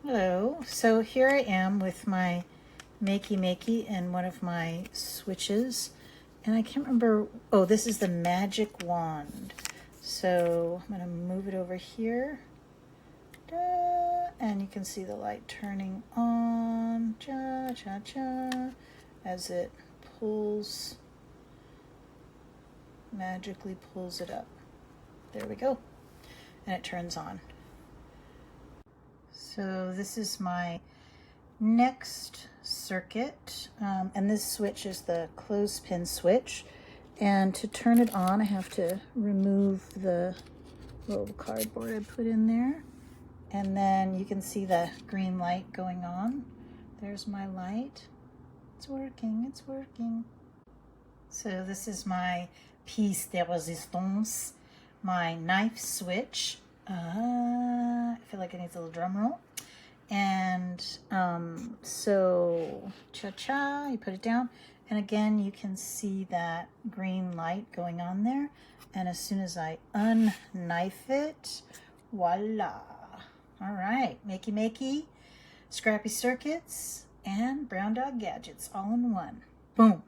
Hello, so here I am with my Makey Makey and one of my switches, and I can't remember, oh, this is the magic wand. So I'm gonna move it over here, and you can see the light turning on, cha-cha-cha, as it pulls, magically pulls it up. There we go, and it turns on. So this is my next circuit, and this switch is the Clothespin Switch. And to turn it on, I have to remove the little cardboard I put in there. And then you can see the green light going on. There's my light. It's working, it's working. So this is my piece de resistance, my knife switch. I feel like it needs a little drum roll. And so cha-cha, you put it down, and again you can see that green light going on there, and as soon as I unknife it, voila. All right, Makey Makey, Scrappy circuits, and Brown Dog gadgets all in one. Boom.